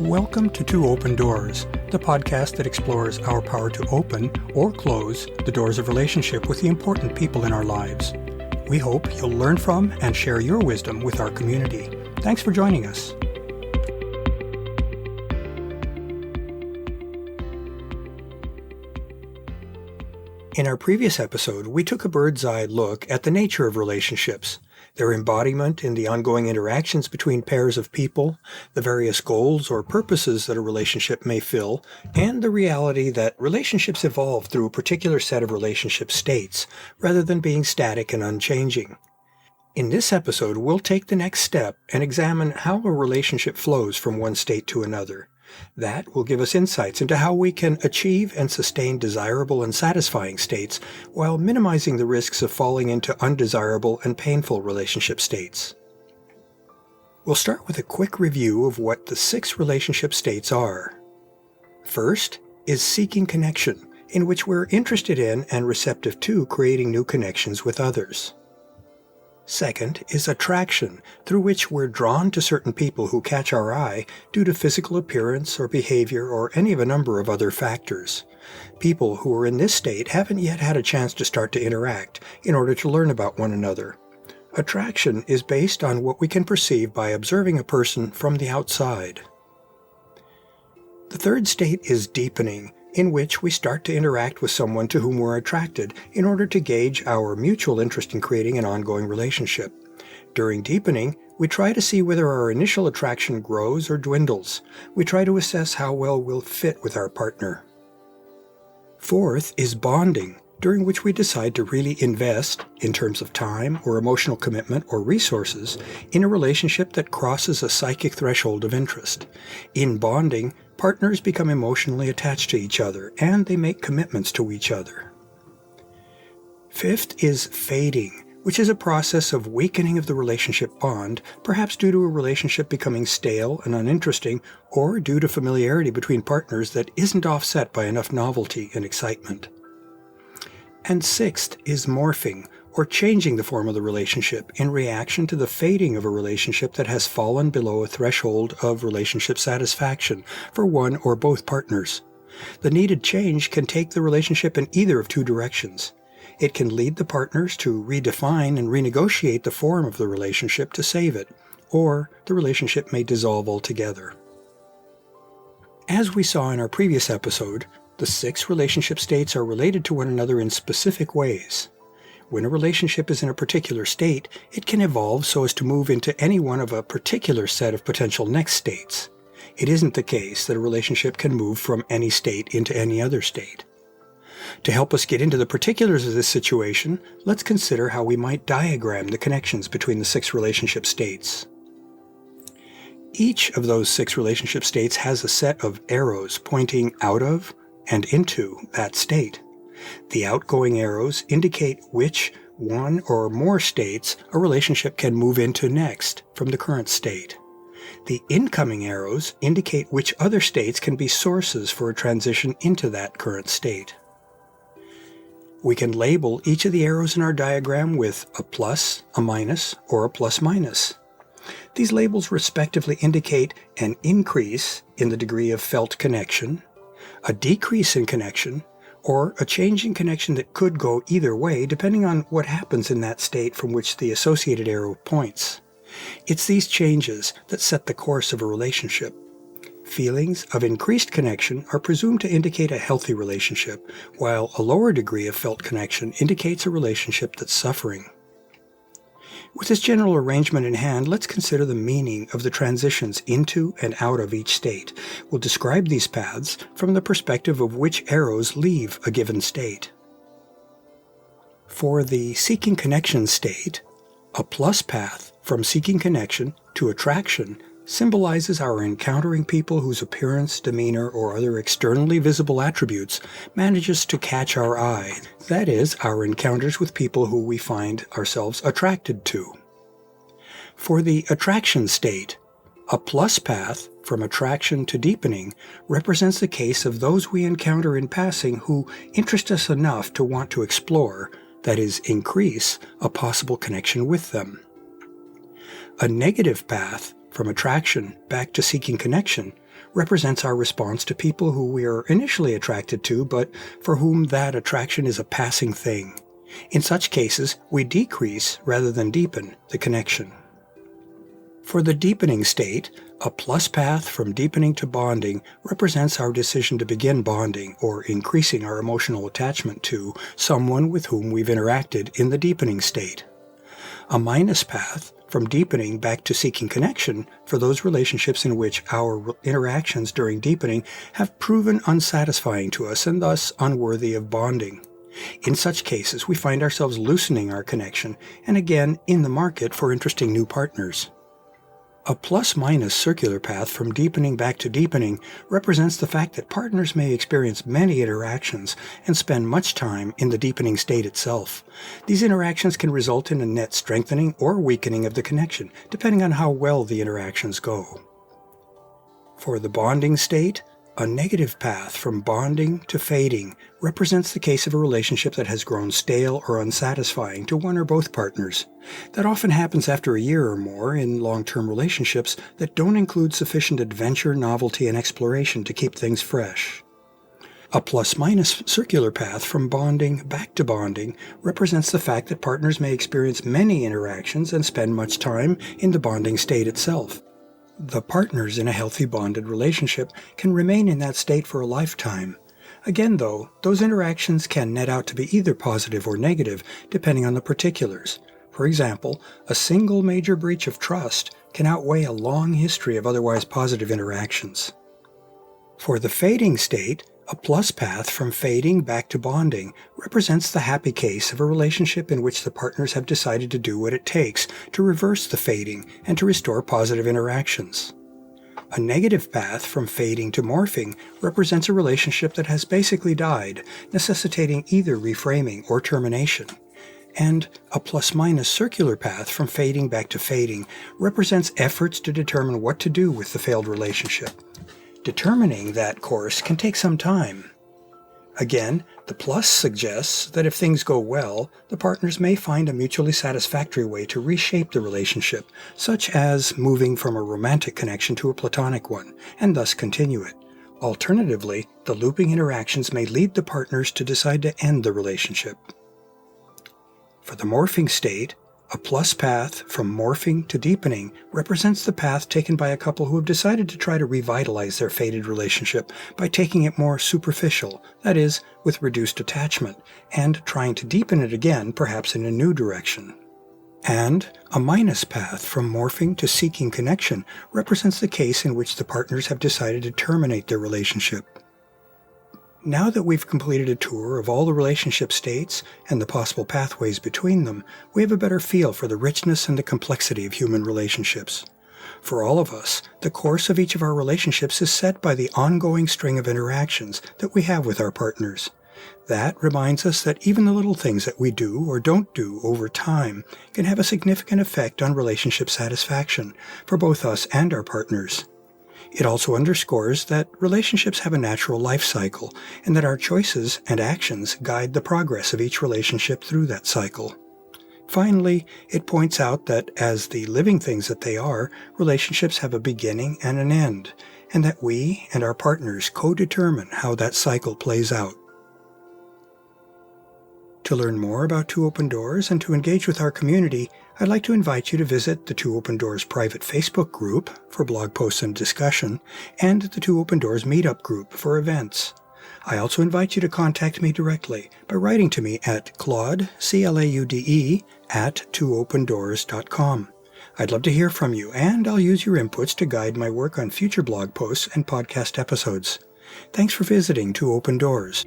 Welcome to Two Open Doors, the podcast that explores our power to open or close the doors of relationship with the important people in our lives. We hope you'll learn from and share your wisdom with our community. Thanks for joining us. In our previous episode, we took a bird's-eye look at the nature of relationships, their embodiment in the ongoing interactions between pairs of people, the various goals or purposes that a relationship may fill, and the reality that relationships evolve through a particular set of relationship states, rather than being static and unchanging. In this episode, we'll take the next step and examine how a relationship flows from one state to another. That will give us insights into how we can achieve and sustain desirable and satisfying states while minimizing the risks of falling into undesirable and painful relationship states. We'll start with a quick review of what the 6 relationship states are. First is seeking connection, in which we're interested in and receptive to creating new connections with others. Second is attraction, through which we're drawn to certain people who catch our eye due to physical appearance or behavior or any of a number of other factors. People who are in this state haven't yet had a chance to start to interact in order to learn about one another. Attraction is based on what we can perceive by observing a person from the outside. The third state is deepening, in which we start to interact with someone to whom we're attracted in order to gauge our mutual interest in creating an ongoing relationship. During deepening, we try to see whether our initial attraction grows or dwindles. We try to assess how well we'll fit with our partner. Fourth is bonding, during which we decide to really invest, in terms of time or emotional commitment or resources, in a relationship that crosses a psychic threshold of interest. In bonding, partners become emotionally attached to each other, and they make commitments to each other. Fifth is fading, which is a process of weakening of the relationship bond, perhaps due to a relationship becoming stale and uninteresting, or due to familiarity between partners that isn't offset by enough novelty and excitement. And sixth is morphing, or changing the form of the relationship in reaction to the fading of a relationship that has fallen below a threshold of relationship satisfaction for one or both partners. The needed change can take the relationship in either of 2 directions. It can lead the partners to redefine and renegotiate the form of the relationship to save it, or the relationship may dissolve altogether. As we saw in our previous episode, the 6 relationship states are related to one another in specific ways. When a relationship is in a particular state, it can evolve so as to move into any one of a particular set of potential next states. It isn't the case that a relationship can move from any state into any other state. To help us get into the particulars of this situation, let's consider how we might diagram the connections between the 6 relationship states. Each of those 6 relationship states has a set of arrows pointing out of and into that state. The outgoing arrows indicate which one or more states a relationship can move into next from the current state. The incoming arrows indicate which other states can be sources for a transition into that current state. We can label each of the arrows in our diagram with a plus, a minus, or a plus-minus. These labels respectively indicate an increase in the degree of felt connection, a decrease in connection, or a change in connection that could go either way depending on what happens in that state from which the associated arrow points. It's these changes that set the course of a relationship. Feelings of increased connection are presumed to indicate a healthy relationship, while a lower degree of felt connection indicates a relationship that's suffering. With this general arrangement in hand, let's consider the meaning of the transitions into and out of each state. We'll describe these paths from the perspective of which arrows leave a given state. For the seeking connection state, a plus path from seeking connection to attraction symbolizes our encountering people whose appearance, demeanor, or other externally visible attributes manages to catch our eye. That is, our encounters with people who we find ourselves attracted to. For the attraction state, a plus path from attraction to deepening represents the case of those we encounter in passing who interest us enough to want to explore, that is, increase, a possible connection with them. A negative path from attraction back to seeking connection represents our response to people who we are initially attracted to, but for whom that attraction is a passing thing. In such cases, we decrease rather than deepen the connection. For the deepening state, a plus path from deepening to bonding represents our decision to begin bonding or increasing our emotional attachment to someone with whom we've interacted in the deepening state. A minus path from deepening back to seeking connection for those relationships in which our interactions during deepening have proven unsatisfying to us and thus unworthy of bonding. In such cases, we find ourselves loosening our connection and again in the market for interesting new partners. A plus-minus circular path from deepening back to deepening represents the fact that partners may experience many interactions and spend much time in the deepening state itself. These interactions can result in a net strengthening or weakening of the connection, depending on how well the interactions go. For the bonding state, a negative path from bonding to fading represents the case of a relationship that has grown stale or unsatisfying to one or both partners. That often happens after a year or more in long-term relationships that don't include sufficient adventure, novelty, and exploration to keep things fresh. A plus-minus circular path from bonding back to bonding represents the fact that partners may experience many interactions and spend much time in the bonding state itself. The partners in a healthy bonded relationship can remain in that state for a lifetime. Again, though, those interactions can net out to be either positive or negative, depending on the particulars. For example, a single major breach of trust can outweigh a long history of otherwise positive interactions. For the fading state, a plus path from fading back to bonding represents the happy case of a relationship in which the partners have decided to do what it takes to reverse the fading and to restore positive interactions. A negative path from fading to morphing represents a relationship that has basically died, necessitating either reframing or termination. And a plus-minus circular path from fading back to fading represents efforts to determine what to do with the failed relationship. Determining that course can take some time. Again, the plus suggests that if things go well, the partners may find a mutually satisfactory way to reshape the relationship, such as moving from a romantic connection to a platonic one, and thus continue it. Alternatively, the looping interactions may lead the partners to decide to end the relationship. For the morphing state, a plus path from morphing to deepening represents the path taken by a couple who have decided to try to revitalize their faded relationship by taking it more superficial, that is, with reduced attachment, and trying to deepen it again, perhaps in a new direction. And a minus path from morphing to seeking connection represents the case in which the partners have decided to terminate their relationship. Now that we've completed a tour of all the relationship states and the possible pathways between them, we have a better feel for the richness and the complexity of human relationships. For all of us, the course of each of our relationships is set by the ongoing string of interactions that we have with our partners. That reminds us that even the little things that we do or don't do over time can have a significant effect on relationship satisfaction for both us and our partners. It also underscores that relationships have a natural life cycle and that our choices and actions guide the progress of each relationship through that cycle. Finally, it points out that as the living things that they are, relationships have a beginning and an end, and that we and our partners co-determine how that cycle plays out. To learn more about Two Open Doors and to engage with our community, I'd like to invite you to visit the Two Open Doors private Facebook group for blog posts and discussion, and the Two Open Doors meetup group for events. I also invite you to contact me directly by writing to me at Claude, CLAUDE, @twoopendoors.com. I'd love to hear from you, and I'll use your inputs to guide my work on future blog posts and podcast episodes. Thanks for visiting Two Open Doors.